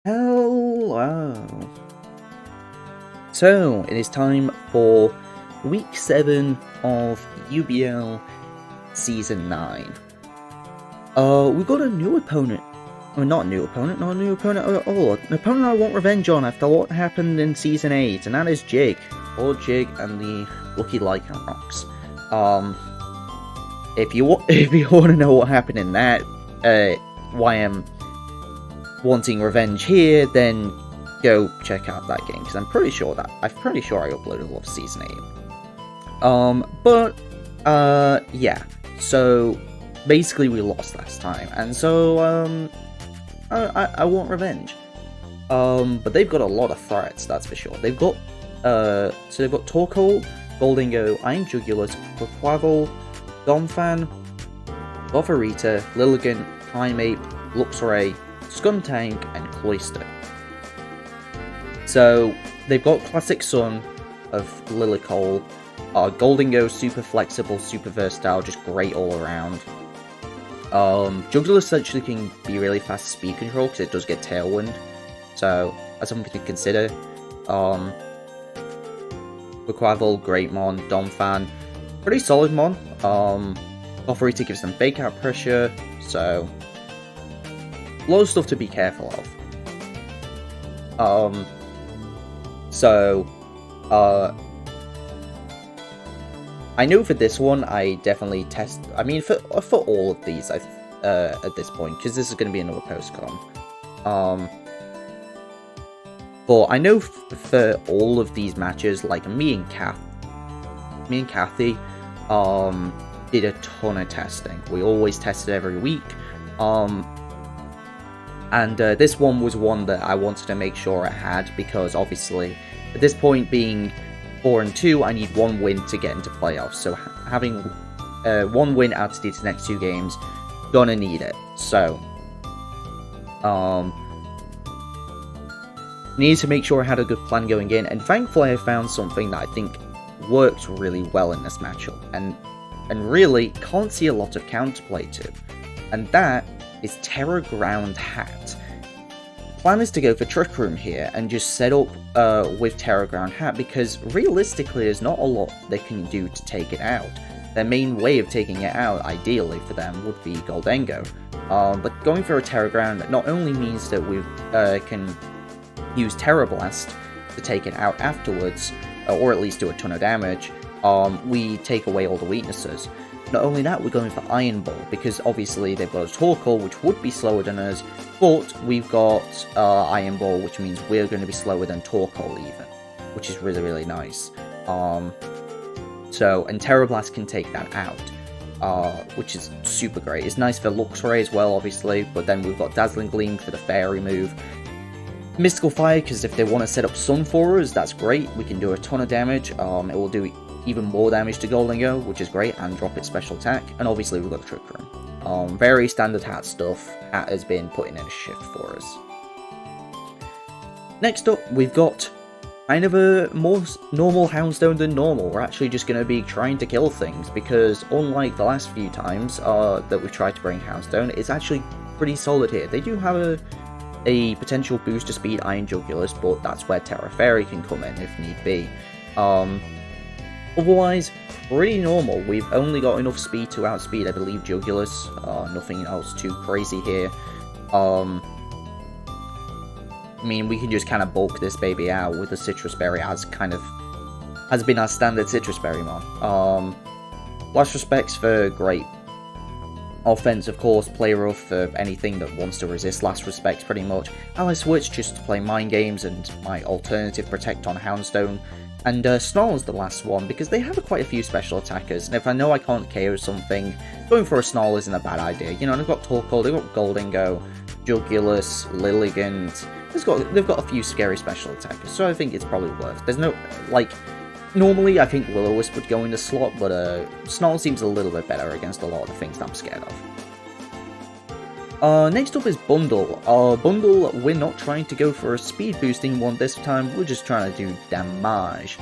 Hello. So, it is time for week 7 of UBL Season 9. We've got a new opponent. Well, not a new opponent at all. An opponent I want revenge on after what happened in Season 8, and that is Jig. LordGig and the Lucky Lycan Rocks. If you want to know what happened in that, why I'm wanting revenge here, then go check out that game, because I'm pretty sure I uploaded a lot of Season 8. Yeah, so basically we lost last time, and so, I want revenge. But they've got a lot of threats, that's for sure. They've got, Torkoal, Goldingo, Iron Jugulus, Quavel, Donphan, Botharita, Lilligant, Primeape, Luxray, Skuntank, and Cloyster. So, they've got Classic Sun of Lilycole, Goldingo, super flexible, super versatile, just great all around. Jugulus actually can be really fast speed control, because it does get Tailwind, so that's something to consider. Quavel, great mon, Donphan, pretty solid mon. Botharita gives them fake out pressure, so a lot of stuff to be careful of. I know for this one, I definitely test. I mean, for all of these, at this point, because this is going to be another postcom. But I know for all of these matches, like me and Kathy, did a ton of testing. We always tested every week. And this one was one that I wanted to make sure I had, because obviously, at this point being 4-2, I need one win to get into playoffs. So having one win out of these next 2 games, gonna need it. So, need to make sure I had a good plan going in, and thankfully I found something that I think works really well in this matchup, and really can't see a lot of counterplay to, and that is Terra Ground Hat. Plan is to go for Trick Room here and just set up with Terra Ground Hat, because realistically there's not a lot they can do to take it out. Their main way of taking it out, ideally for them, would be Goldingo. But going for a Terra Ground not only means that we can use Terra Blast to take it out afterwards, or at least do a ton of damage, we take away all the weaknesses. Not only that, we're going for Iron Ball, because obviously they've got a Torkoal, which would be slower than us, but we've got Iron Ball, which means we're going to be slower than Torkoal even, which is really, really nice. And Terra Blast can take that out, which is super great. It's nice for Luxray as well, obviously, but then we've got Dazzling Gleam for the Fairy move. Mystical Fire, because if they want to set up Sun for us, that's great. We can do a ton of damage. It will do even more damage to Goldingo, which is great, and drop its special attack. And obviously we've got Trick Room. Very standard Hat stuff. Hat has been putting in a shift for us. Next up, we've got kind of a more normal Houndstone than normal. We're actually just going to be trying to kill things, because unlike the last few times that we've tried to bring Houndstone, it's actually pretty solid here. They do have a potential boost to speed Iron Jugulus, but that's where Terra Fairy can come in if need be. Otherwise, pretty normal. We've only got enough speed to outspeed, I believe, Jugulus. Nothing else too crazy here. I mean, we can just kind of bulk this baby out with the Citrus Berry has been our standard Citrus Berry mon. Last respects for great offense, of course, play rough for anything that wants to resist last respects pretty much. Ally Switch just to play mind games and my alternative protect on Houndstone. And Snarl is the last one, because they have quite a few special attackers, and if I know I can't KO something, going for a Snarl isn't a bad idea. You know, they've got Torkoal, they've got Goldingo, Jugulus, Lilligant. They've got a few scary special attackers, so I think it's probably worth. There's no, like, normally I think Will-O-Wisp would go in the slot, but Snarl seems a little bit better against a lot of the things that I'm scared of. Next up is Bundle. Bundle, we're not trying to go for a speed boosting one this time, we're just trying to do damage.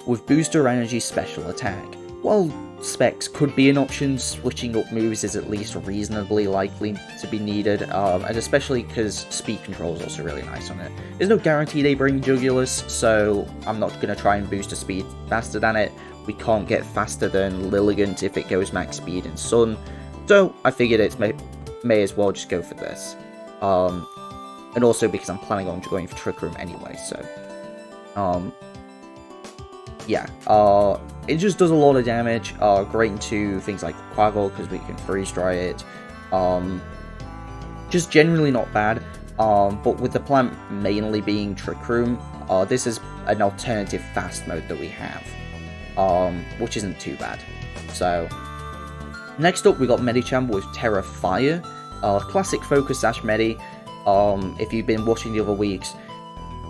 With Booster Energy special attack. While specs could be an option. Switching up moves is at least reasonably likely to be needed, and especially because speed control is also really nice on it. There's no guarantee they bring Jugulus, so I'm not going to try and boost a speed faster than it. We can't get faster than Lilligant if it goes max speed in Sun, so I figured it may as well just go for this. And also because I'm planning on going for Trick Room anyway, so yeah, it just does a lot of damage, great into things like Quavel, because we can freeze dry it, just generally not bad, but with the plan mainly being Trick Room, this is an alternative fast mode that we have, which isn't too bad. So, next up we got Medicham with Terra Fire, classic focus Sash Medi. If you've been watching the other weeks,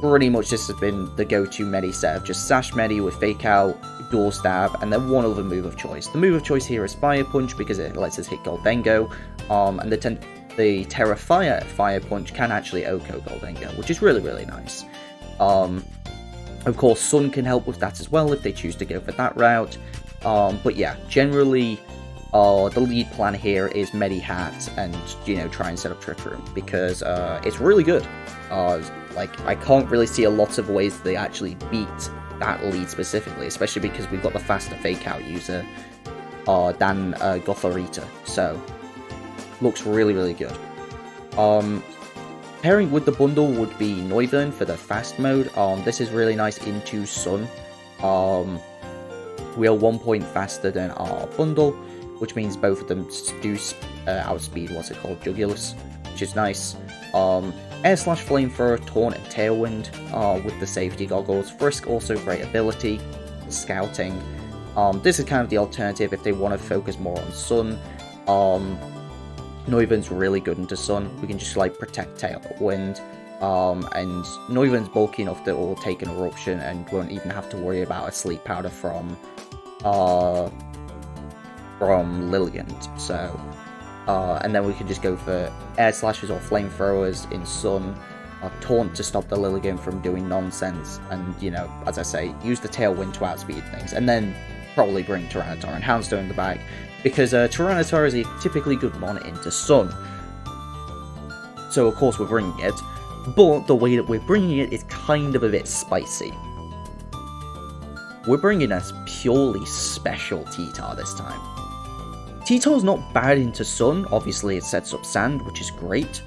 pretty much this has been the go-to Medi set of just Sash Medi with Fake Out, Dual Stab, and then one other move of choice. The move of choice here is Fire Punch because it lets us hit Goldengo, and the Terra Fire Punch can actually OHKO Goldengo, which is really, really nice. Of course, Sun can help with that as well if they choose to go for that route, but yeah, generally, the lead plan here is Medi Hat and, you know, try and set up Trick Room, because it's really good. Like, I can't really see a lot of ways they actually beat that lead specifically, especially because we've got the faster Fake Out user than Gothorita, so looks really, really good. Pairing with the bundle would be Noivern for the fast mode. This is really nice into Sun. We are 1 point faster than our bundle, which means both of them do outspeed what's it called, Jugulus, which is nice. Air Slash, Flamethrower, Taunt, and Tailwind with the safety goggles. Frisk also great ability, Scouting. This is kind of the alternative if they want to focus more on Sun. Noivern's really good into Sun. We can just like protect Tailwind, and Noivern's bulky enough that will take an Eruption and won't even have to worry about a Sleep Powder from Lilligant. So, and then we can just go for Air Slashes or Flamethrowers in Sun, Taunt to stop the Lilligant from doing nonsense, and, you know, as I say, use the Tailwind to outspeed things, and then probably bring Tyranitar and Houndstone in the back, because Tyranitar is a typically good mon into Sun. So, of course, we're bringing it, but the way that we're bringing it is kind of a bit spicy. We're bringing a purely special T-Tar this time. T-Tar's not bad into Sun, obviously it sets up Sand, which is great,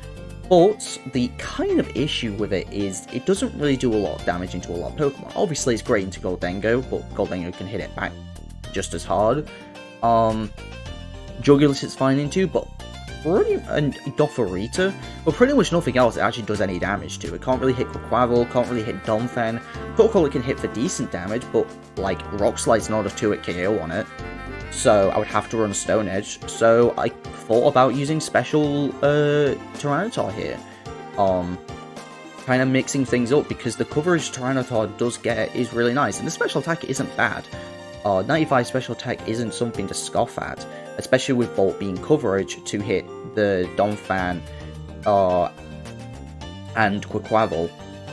but the kind of issue with it is it doesn't really do a lot of damage into a lot of Pokemon. Obviously it's great into Goldengo, but Goldengo can hit it back just as hard. Jugulus is fine into, but and Gothorita, but pretty much nothing else it actually does any damage to. It can't really hit Quavel, can't really hit Donphan. Protocol it can hit for decent damage, but like Rock Slide's not a 2-hit KO on it. So I would have to run Stone Edge, so I thought about using special Tyranitar here. Kind of mixing things up, because the coverage Tyranitar does get is really nice, and the special attack isn't bad. 95 special attack isn't something to scoff at, especially with Bolt being coverage to hit the Donphan and Quavel,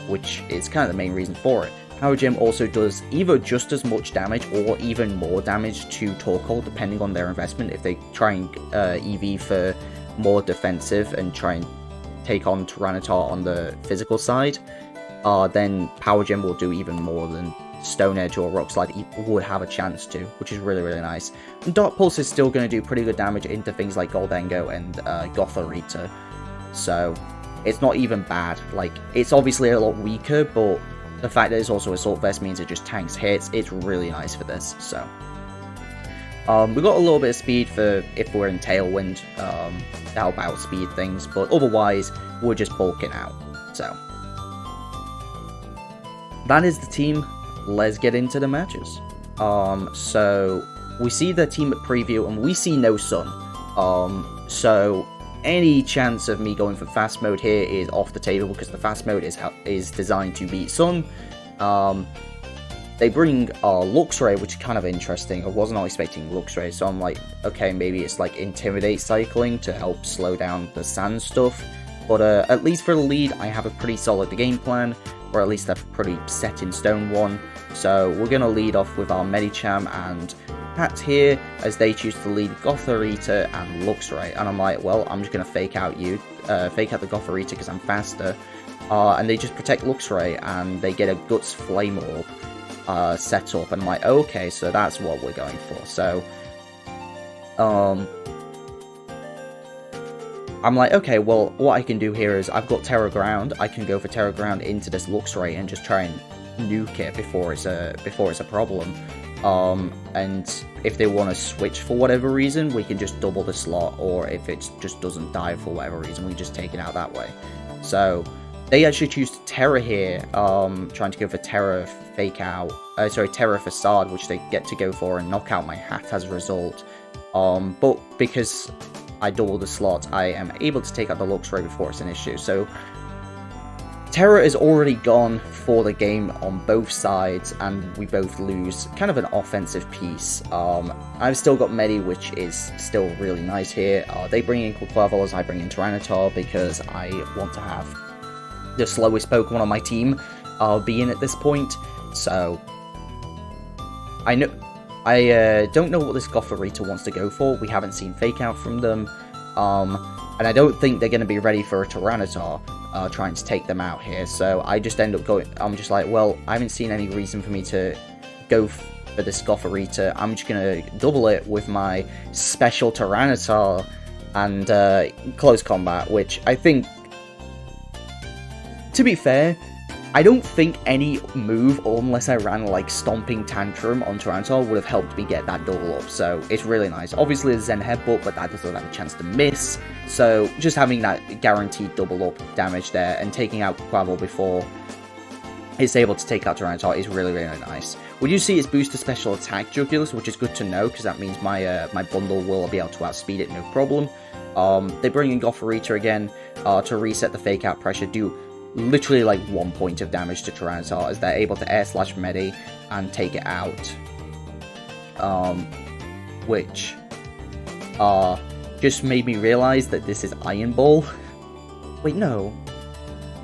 which is kind of the main reason for it. Power Gem also does either just as much damage or even more damage to Torkoal, depending on their investment. If they try and EV for more defensive and try and take on Tyranitar on the physical side, then Power Gem will do even more than Stone Edge or Rock Slide would have a chance to, which is really, really nice. And Dark Pulse is still going to do pretty good damage into things like Goldengo and Gothorita, so it's not even bad. Like, it's obviously a lot weaker, but the fact that it's also Assault Vest means it just tanks hits. It's really nice for this, so. We got a little bit of speed for if we're in Tailwind, to help outspeed things, but otherwise, we're just bulking out, so. That is the team. Let's get into the matches. So, we see the team at preview, and we see no Sun. So, any chance of me going for fast mode here is off the table, because the fast mode is designed to beat Sun. They bring Luxray, which is kind of interesting. I wasn't expecting Luxray, so I'm like, okay, maybe it's like Intimidate cycling to help slow down the Sand stuff. But at least for the lead, I have a pretty solid game plan, or at least a pretty set in stone one. So we're going to lead off with our Medicham and Hat here, as they choose to lead Gothorita and Luxray, and I'm like, well, I'm just gonna fake out the Gothorita because I'm faster, and they just protect Luxray, and they get a Guts Flame Orb set up, and I'm like, okay, so that's what we're going for. So, I'm like, okay, well, what I can do here is I've got Terra Ground. I can go for Terra Ground into this Luxray and just try and nuke it before it's a problem. And if they want to switch for whatever reason, we can just double the slot, or if it just doesn't die for whatever reason, we just take it out that way. So they actually choose Terra here, trying to go for Terra Terra Facade, which they get to go for and knock out my Hat as a result. But because I double the slot, I am able to take out the Luxray before it's an issue. So Terra is already gone for the game on both sides, and we both lose kind of an offensive piece. I've still got Medi, which is still really nice here. They bring in Quaquaval's, I bring in Tyranitar, because I want to have the slowest Pokemon on my team be in at this point. So I don't know what this Gothorita wants to go for. We haven't seen Fake Out from them, and I don't think they're going to be ready for a Tyranitar. Trying to take them out here, so I just end up going, I'm just like, well, I haven't seen any reason for me to go for this Gothorita. I'm just gonna double it with my special Tyranitar and close combat, which I think, to be fair, I don't think any move, unless I ran like Stomping Tantrum on Tyranitar, would have helped me get that double up, so it's really nice. Obviously, the Zen Headbutt, but that doesn't have a chance to miss, so just having that guaranteed double up damage there, and taking out Quavel before it's able to take out Tyranitar is really, really nice. We do see its booster special attack Jugulis, which is good to know, because that means my my bundle will be able to outspeed it, no problem. They bring in Gothorita again to reset the Fake Out pressure, do literally like 1 point of damage to Tyranitar, as they're able to Air Slash Medi and take it out. Which just made me realize that this is Iron Ball. Wait, no.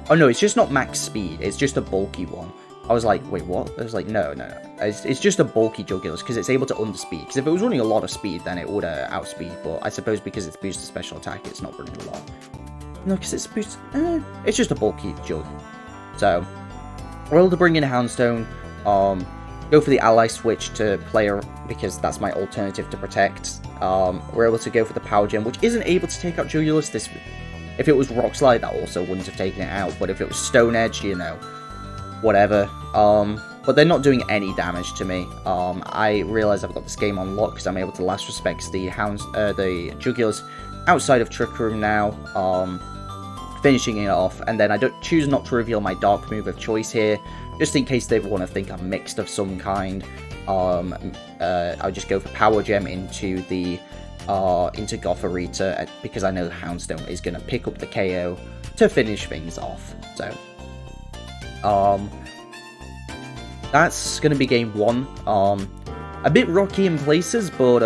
Oh no, it's just not max speed, it's just a bulky one. I was like, wait, what? I was like, no. It's just a bulky Jugulis, because it's able to underspeed. Because if it was running a lot of speed, then it would outspeed, but I suppose because it's boosted special attack, it's not running a lot. No, because it's boosted. It's just a bulky Jug. So, we're able to bring in Houndstone. Go for the ally switch to player, because that's my alternative to protect. We're able to go for the Power Gem, which isn't able to take out Jugulis. If it was Rock Slide, that also wouldn't have taken it out. But if it was Stone Edge, you know, whatever. But they're not doing any damage to me. I realize I've got this game on lock because I'm able to Last Respects the Jugulis outside of Trick Room now, finishing it off, and then I don't choose not to reveal my dark move of choice here, just in case they want to think I'm mixed of some kind. I'll just go for Power Gem into Gothorita, because I know the Houndstone is going to pick up the KO to finish things off. So, that's going to be game one. A bit rocky in places, but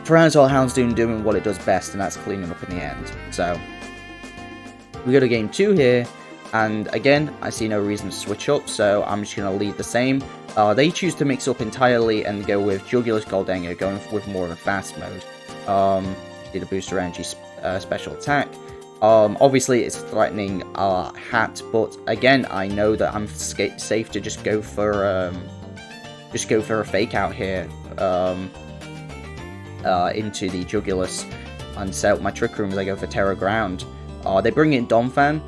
Tyranitar Houndstone doing what it does best, and that's cleaning up in the end. So, we go to game two here, and again, I see no reason to switch up, so I'm just going to lead the same. They choose to mix up entirely and go with Jugulis Goldengo, going with more of a fast mode. Did a booster energy special attack. Obviously, it's threatening our Hat, but again, I know that I'm safe to just go for a Fake Out here. Into the Jugulis and set up my Trick Room as I go for Terra Ground. They bring in Donphan.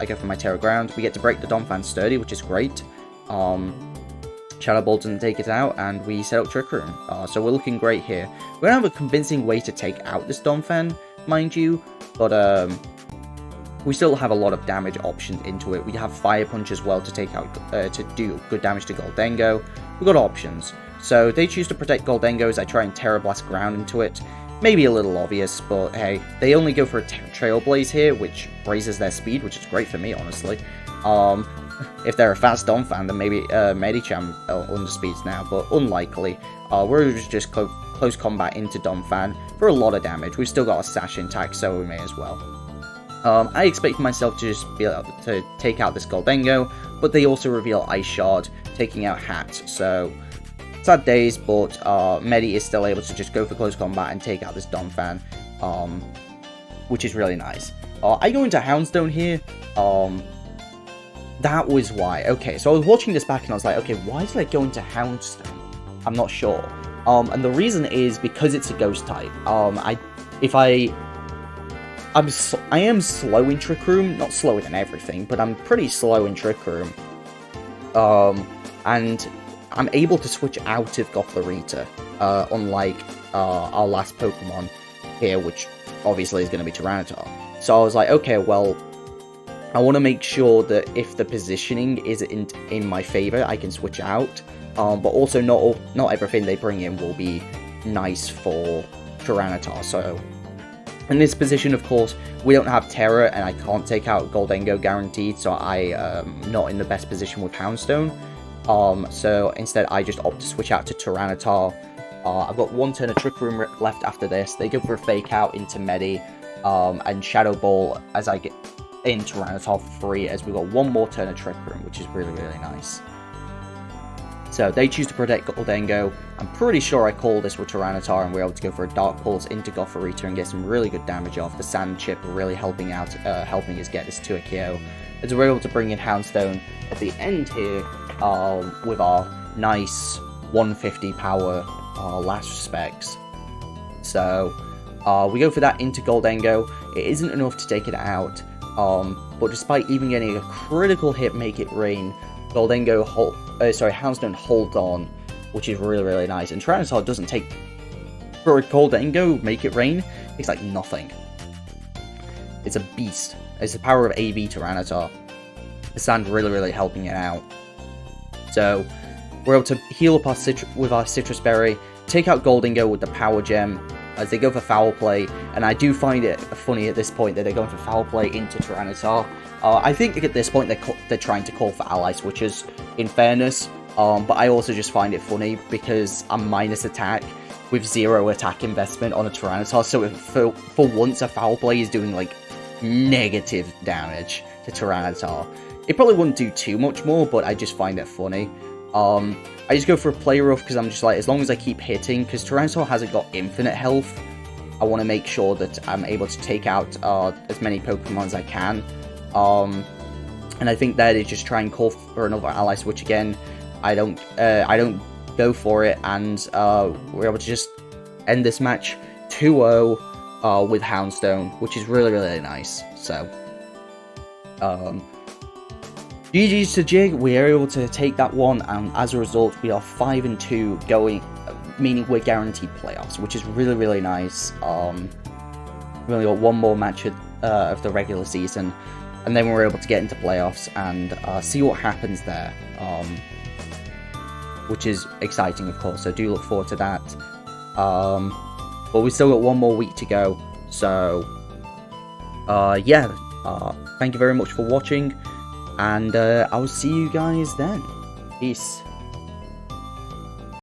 I go for my Terra Ground. We get to break the Donphan Sturdy, which is great. Shadow Ball doesn't take it out, and we set up Trick Room. So we're looking great here. We're going to have a convincing way to take out this Donphan, mind you, but we still have a lot of damage options into it. We have Fire Punch as well to take out, to do good damage to Goldengo. We've got options. So they choose to protect Goldengo as I try and Terra Blast Ground into it. Maybe a little obvious, but hey, they only go for a Trailblaze here, which raises their speed, which is great for me, honestly. If they're a fast Donphan, then maybe Medicham underspeeds now, but unlikely. We're just close combat into Donphan for a lot of damage. We've still got a Sash intact, so we may as well. I expect myself to just be able to take out this Goldengo, but they also reveal Ice Shard, taking out Hat, so sad days, but Medi is still able to just go for close combat and take out this Donphan, which is really nice. I go into Houndstone here. That was why. Okay, so I was watching this back and I was like, okay, why did I go into Houndstone? I'm not sure. And the reason is because it's a ghost type. I am slow in Trick Room, not slower than everything, but I'm pretty slow in Trick Room. And I'm able to switch out of Gothorita, unlike our last Pokemon here, which obviously is going to be Tyranitar. So I was like, okay, well, I want to make sure that if the positioning is in my favor, I can switch out. But also not everything they bring in will be nice for Tyranitar. So in this position, of course, we don't have Terra, and I can't take out Goldengo guaranteed, so I am not in the best position with Houndstone. So instead, I just opt to switch out to Tyranitar. I've got one turn of Trick Room left after this. They go for a Fake Out into Medi, and Shadow Ball as I get in Tyranitar for free, as we've got one more turn of Trick Room, which is really, really nice. So they choose to protect Goldengo. I'm pretty sure I call this with Tyranitar, and we're able to go for a Dark Pulse into Gothorita and get some really good damage off. The Sand Chip really helping out, helping us get this to a KO. As we're able to bring in Houndstone at the end here, with our nice 150 power last specs. So we go for that into Goldengo. It isn't enough to take it out, but despite even getting a critical hit, Make It Rain, Houndstone holds on, which is really, really nice. And Tyranitar doesn't take, for a Goldengo, Make It Rain, it's like nothing. It's a beast. It's the power of AV Tyranitar. The Sand really, really helping it out. So we're able to heal up with our Citrus Berry, take out Goldengo with the Power Gem, as they go for Foul Play, and I do find it funny at this point that they're going for Foul Play into Tyranitar. I think at this point they're trying to call for Ally Switches, in fairness, but I also just find it funny because I'm minus attack with 0 attack investment on a Tyranitar, so for once a Foul Play is doing like negative damage to Tyranitar. It probably wouldn't do too much more, but I just find it funny. I just go for a Play Rough because I'm just like, as long as I keep hitting, because Tyranitar hasn't got infinite health, I want to make sure that I'm able to take out as many Pokemon as I can. And I think that is just try and call for another Ally Switch again. I don't go for it, and we're able to just end this match 2-0 with Houndstone, which is really, really nice. So, GG's to Jig, we are able to take that one, and as a result, we are 5-2 going, meaning we're guaranteed playoffs, which is really, really nice. We've only got one more match of the regular season, and then we're able to get into playoffs and see what happens there, which is exciting, of course, so do look forward to that. But we've still got one more week to go, so yeah, thank you very much for watching, and I will see you guys then. Peace.